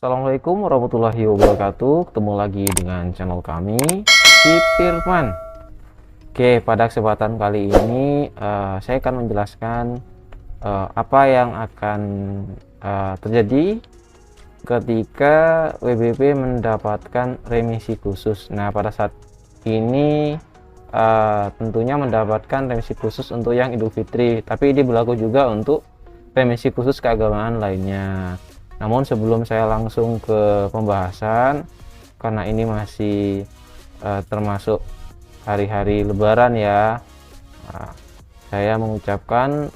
Assalamualaikum warahmatullahi wabarakatuh. Ketemu lagi dengan channel kami, si Firman. Oke, pada kesempatan kali ini saya akan menjelaskan apa yang akan terjadi ketika WBP mendapatkan remisi khusus. Nah, pada saat ini tentunya mendapatkan remisi khusus untuk yang Idul Fitri, tapi ini berlaku juga untuk remisi khusus keagamaan lainnya. Namun sebelum saya langsung ke pembahasan, karena ini masih termasuk hari-hari Lebaran ya, saya mengucapkan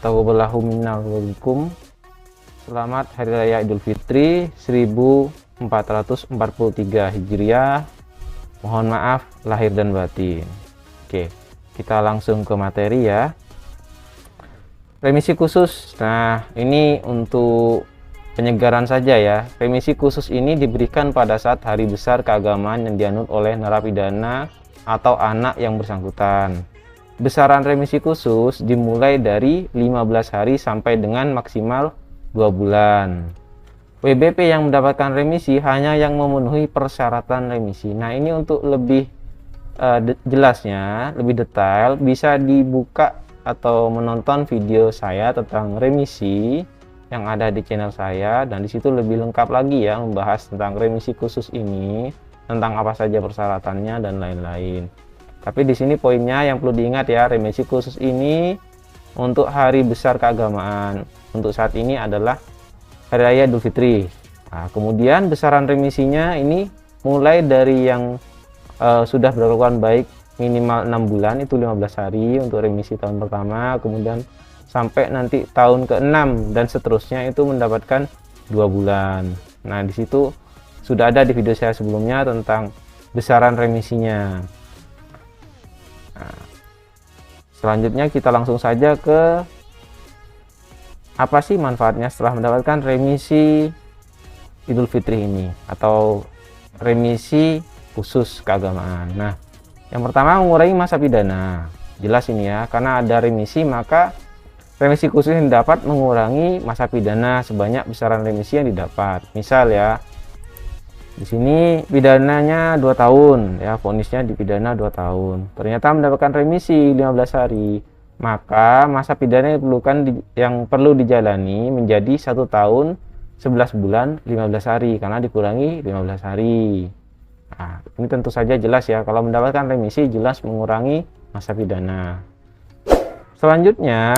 taqabbalallahu minna wa minkum. Selamat Hari Raya Idul Fitri 1443 Hijriah. Mohon maaf lahir dan batin. Oke, kita langsung ke materi ya. Remisi khusus. Nah, ini untuk penyegaran saja ya. Remisi khusus ini diberikan pada saat hari besar keagamaan yang dianut oleh narapidana atau anak yang bersangkutan. Besaran remisi khusus dimulai dari 15 hari sampai dengan maksimal 2 bulan. WBP yang mendapatkan remisi hanya yang memenuhi persyaratan remisi. Nah, ini untuk lebih jelasnya, lebih detail bisa dibuka atau menonton video saya tentang remisi yang ada di channel saya, dan disitu lebih lengkap lagi ya membahas tentang remisi khusus ini, tentang apa saja persyaratannya dan lain-lain. Tapi di sini poinnya yang perlu diingat ya, remisi khusus ini untuk hari besar keagamaan. Untuk saat ini adalah Hari Raya Idul Fitri. Nah, kemudian besaran remisinya ini mulai dari yang sudah berlakukan baik minimal 6 bulan, itu 15 hari untuk remisi tahun pertama, kemudian sampai nanti tahun ke-6 dan seterusnya itu mendapatkan 2 bulan. Nah, di situ sudah ada di video saya sebelumnya tentang besaran remisinya. Nah, selanjutnya kita langsung saja ke apa sih manfaatnya setelah mendapatkan remisi Idul Fitri ini atau remisi khusus keagamaan. Nah, yang pertama, mengurangi masa pidana. Jelas ini ya, karena ada remisi maka remisi khusus yang dapat mengurangi masa pidana sebanyak besaran remisi yang didapat. Misal ya, di sini pidananya 2 tahun ya, vonisnya dipidana 2 tahun. Ternyata mendapatkan remisi 15 hari. Maka masa pidana yang perlu dijalani menjadi 1 tahun 11 bulan 15 hari karena dikurangi 15 hari. Nah, ini tentu saja jelas ya, kalau mendapatkan remisi jelas mengurangi masa pidana. Selanjutnya,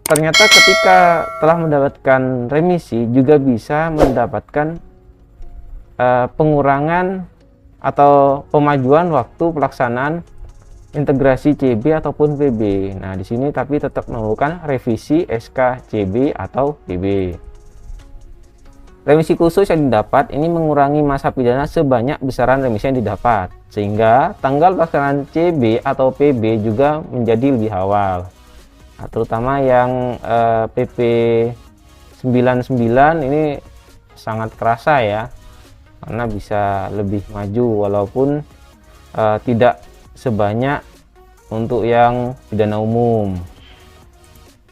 ternyata ketika telah mendapatkan remisi juga bisa mendapatkan pengurangan atau pemajuan waktu pelaksanaan integrasi CB ataupun PB. Nah, di sini tapi tetap melakukan revisi SK CB atau PB. Remisi khusus yang didapat ini mengurangi masa pidana sebanyak besaran remisi yang didapat, sehingga tanggal pelaksanaan CB atau PB juga menjadi lebih awal. Nah, terutama yang PP 99 ini sangat kerasa ya, karena bisa lebih maju walaupun tidak sebanyak untuk yang pidana umum.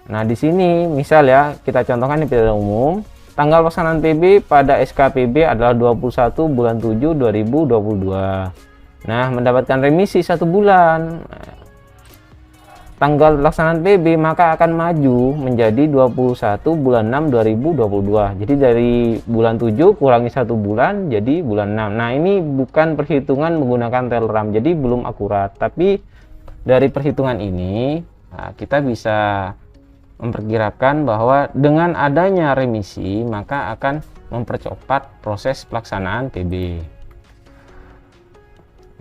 Nah, di sini misal ya, kita contohkan di pidana umum. Tanggal pelaksanaan PB pada SKPB adalah 21 bulan 7 2022. Nah, mendapatkan remisi 1 bulan. Tanggal pelaksanaan PB maka akan maju menjadi 21 bulan 6 2022. Jadi dari bulan 7 kurangi 1 bulan jadi bulan 6. Nah, ini bukan perhitungan menggunakan telegram, jadi belum akurat. Tapi dari perhitungan ini kita bisa memperkirakan bahwa dengan adanya remisi maka akan mempercepat proses pelaksanaan PB.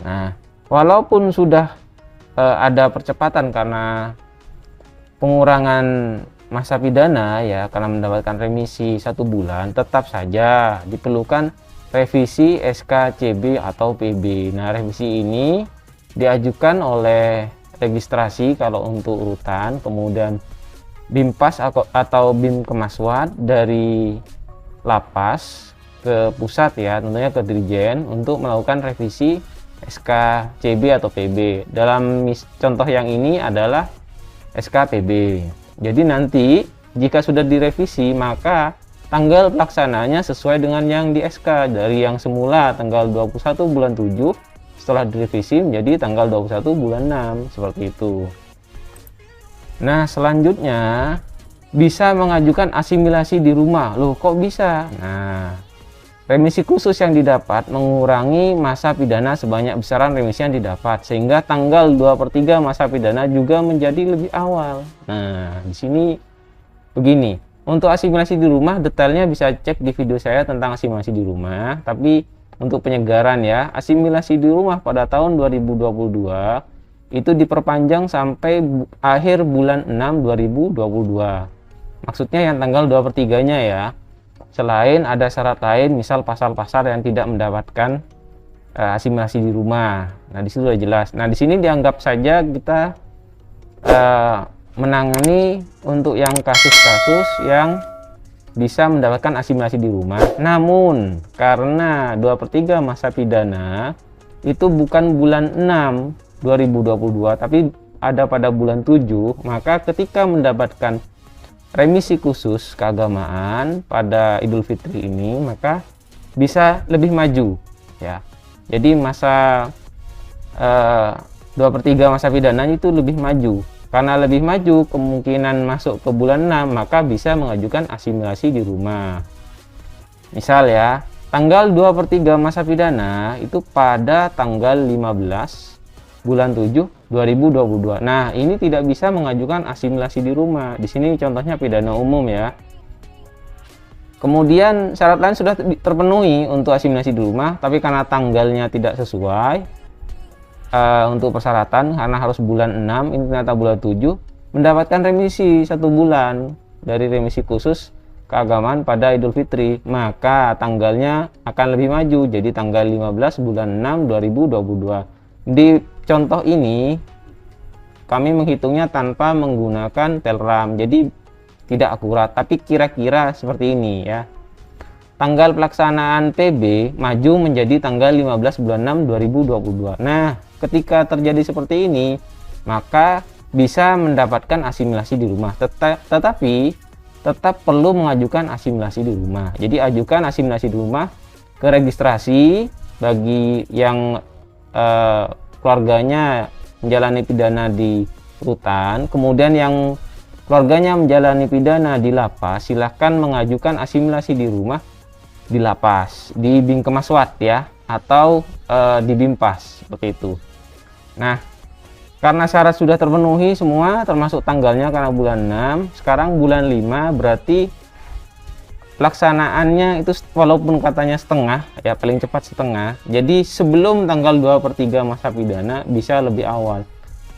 Nah, walaupun sudah ada percepatan karena pengurangan masa pidana ya, karena mendapatkan remisi 1 bulan, tetap saja diperlukan revisi SK CB atau PB. Nah, revisi ini diajukan oleh registrasi kalau untuk urutan, kemudian BIMPAS atau BIM Kemaswat dari Lapas ke pusat ya, tentunya ke Dirjen untuk melakukan revisi SK CB atau PB. Dalam contoh yang ini adalah SK PB. Jadi nanti jika sudah direvisi maka tanggal pelaksananya sesuai dengan yang di SK, dari yang semula tanggal 21 bulan 7 setelah direvisi menjadi tanggal 21 bulan 6 seperti itu. Nah, selanjutnya bisa mengajukan asimilasi di rumah. Loh, kok bisa? Nah, remisi khusus yang didapat mengurangi masa pidana sebanyak besaran remisi yang didapat, sehingga tanggal 2/3 masa pidana juga menjadi lebih awal. Nah, di sini begini, untuk asimilasi di rumah detailnya bisa cek di video saya tentang asimilasi di rumah, tapi untuk penyegaran ya, asimilasi di rumah pada tahun 2022 itu diperpanjang sampai akhir bulan 6 2022. Maksudnya yang tanggal 2/3-nya ya. Selain ada syarat lain, misal pasar-pasar yang tidak mendapatkan asimilasi di rumah. Nah, di situ sudah jelas. Nah, di sini dianggap saja kita menangani untuk yang kasus-kasus yang bisa mendapatkan asimilasi di rumah. Namun, karena 2/3 masa pidana itu bukan bulan 6 2022, tapi ada pada bulan 7, maka ketika mendapatkan remisi khusus keagamaan pada Idul Fitri ini, maka bisa lebih maju ya. Jadi masa 2/3 masa pidananya itu lebih maju. Karena lebih maju, kemungkinan masuk ke bulan 6, maka bisa mengajukan asimilasi di rumah. Misal ya, tanggal 2/3 masa pidana itu pada tanggal 15 bulan 7 2022. Nah, ini tidak bisa mengajukan asimilasi di rumah. Di sini contohnya pidana umum ya. Kemudian syarat lain sudah terpenuhi untuk asimilasi di rumah, tapi karena tanggalnya tidak sesuai untuk persyaratan, karena harus bulan 6, ini ternyata bulan 7, mendapatkan remisi 1 bulan dari remisi khusus keagamaan pada Idul Fitri, maka tanggalnya akan lebih maju, jadi tanggal 15 bulan 6 2022. Di contoh ini kami menghitungnya tanpa menggunakan telram, jadi tidak akurat, tapi kira-kira seperti ini ya. Tanggal pelaksanaan PB maju menjadi tanggal 15 bulan 6 2022. Nah, ketika terjadi seperti ini, maka bisa mendapatkan asimilasi di rumah. Tetapi tetap perlu mengajukan asimilasi di rumah. Jadi ajukan asimilasi di rumah ke registrasi bagi yang keluarganya menjalani pidana di rutan, kemudian yang keluarganya menjalani pidana di lapas, silahkan mengajukan asimilasi di rumah di lapas, di Bingkemaswat ya, atau di Bimpas seperti itu. Nah, karena syarat sudah terpenuhi semua termasuk tanggalnya karena bulan 6, sekarang bulan 5 berarti pelaksanaannya itu walaupun katanya setengah ya, paling cepat setengah, jadi sebelum tanggal 2/3 masa pidana bisa lebih awal.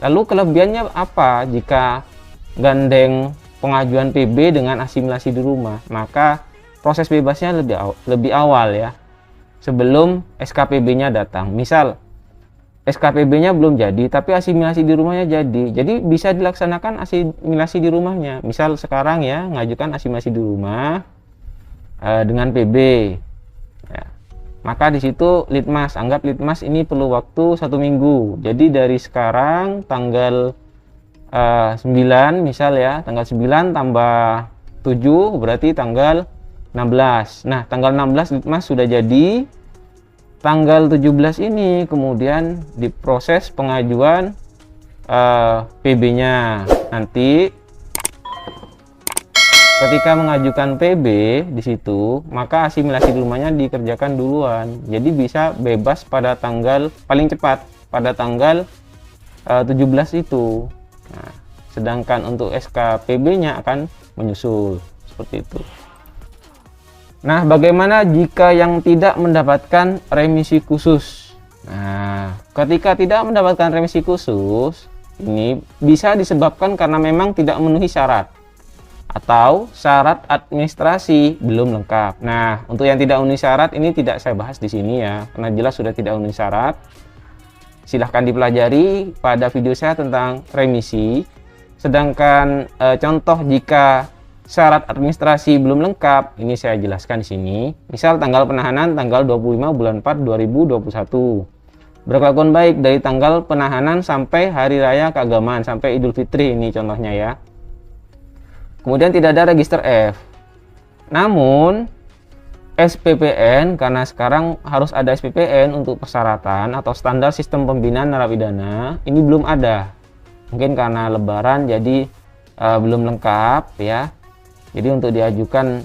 Lalu kelebihannya apa jika gandeng pengajuan PB dengan asimilasi di rumah? Maka proses bebasnya lebih awal ya, sebelum SKPB-nya datang. Misal SKPB-nya belum jadi tapi asimilasi di rumahnya jadi bisa dilaksanakan asimilasi di rumahnya. Misal sekarang ya, ngajukan asimilasi di rumah dengan PB ya. Maka di situ litmas, anggap litmas ini perlu waktu 1 minggu. Jadi dari sekarang tanggal 9 misal ya, tanggal 9 tambah 7 berarti tanggal 16. Nah, tanggal 16 litmas sudah jadi. Tanggal 17 ini kemudian diproses pengajuan PB-nya. Nanti ketika mengajukan PB di situ, maka asimilasi di rumahnya dikerjakan duluan. Jadi bisa bebas pada tanggal paling cepat pada tanggal 17 itu. Nah, sedangkan untuk SKPB-nya akan menyusul seperti itu. Nah, bagaimana jika yang tidak mendapatkan remisi khusus? Nah, ketika tidak mendapatkan remisi khusus, ini bisa disebabkan karena memang tidak memenuhi syarat atau syarat administrasi belum lengkap. Nah, untuk yang tidak memenuhi syarat ini tidak saya bahas di sini ya, karena jelas sudah tidak memenuhi syarat. Silahkan dipelajari pada video saya tentang remisi. Sedangkan contoh jika syarat administrasi belum lengkap, ini saya jelaskan di sini. Misal tanggal penahanan tanggal 25 bulan 4 2021. Berkelakuan baik dari tanggal penahanan sampai hari raya keagamaan, sampai Idul Fitri ini contohnya ya. Kemudian tidak ada register F. Namun SPPN, karena sekarang harus ada SPPN untuk persyaratan atau standar sistem pembinaan narapidana, ini belum ada. Mungkin karena lebaran jadi belum lengkap ya. Jadi untuk diajukan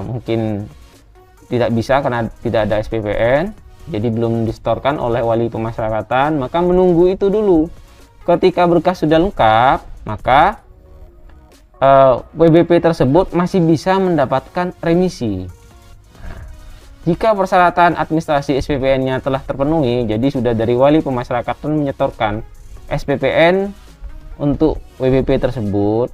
mungkin tidak bisa karena tidak ada SPPN, jadi belum disetorkan oleh wali pemasyarakatan. Maka menunggu itu dulu. Ketika berkas sudah lengkap, maka WBP tersebut masih bisa mendapatkan remisi. Jika persyaratan administrasi SPPN-nya telah terpenuhi, jadi sudah dari wali pemasyarakatan menyetorkan SPPN untuk WBP tersebut,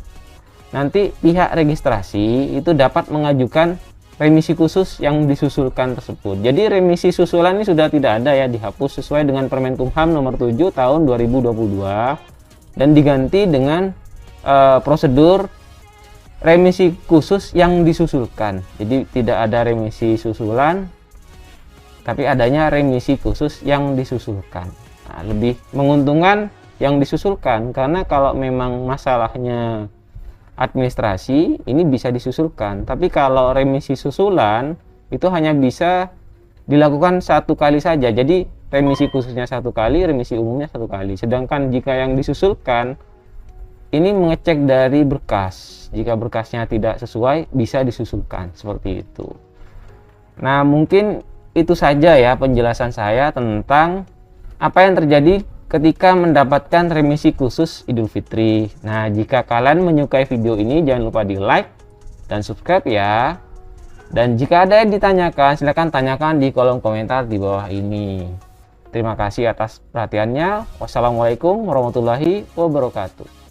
nanti pihak registrasi itu dapat mengajukan remisi khusus yang disusulkan tersebut. Jadi remisi susulan ini sudah tidak ada ya, dihapus sesuai dengan Permenkumham nomor 7 tahun 2022 dan diganti dengan prosedur remisi khusus yang disusulkan. Jadi tidak ada remisi susulan, tapi adanya remisi khusus yang disusulkan. Nah, lebih menguntungkan yang disusulkan, karena kalau memang masalahnya administrasi ini bisa disusulkan, tapi kalau remisi susulan itu hanya bisa dilakukan satu kali saja. Jadi remisi khususnya satu kali, remisi umumnya satu kali. Sedangkan jika yang disusulkan ini mengecek dari berkas, jika berkasnya tidak sesuai bisa disusulkan seperti itu. Nah, mungkin itu saja ya penjelasan saya tentang apa yang terjadi ketika mendapatkan remisi khusus Idul Fitri. Nah, jika kalian menyukai video ini jangan lupa di like dan subscribe ya. Dan jika ada yang ditanyakan, silahkan tanyakan di kolom komentar di bawah ini. Terima kasih atas perhatiannya. Wassalamualaikum warahmatullahi wabarakatuh.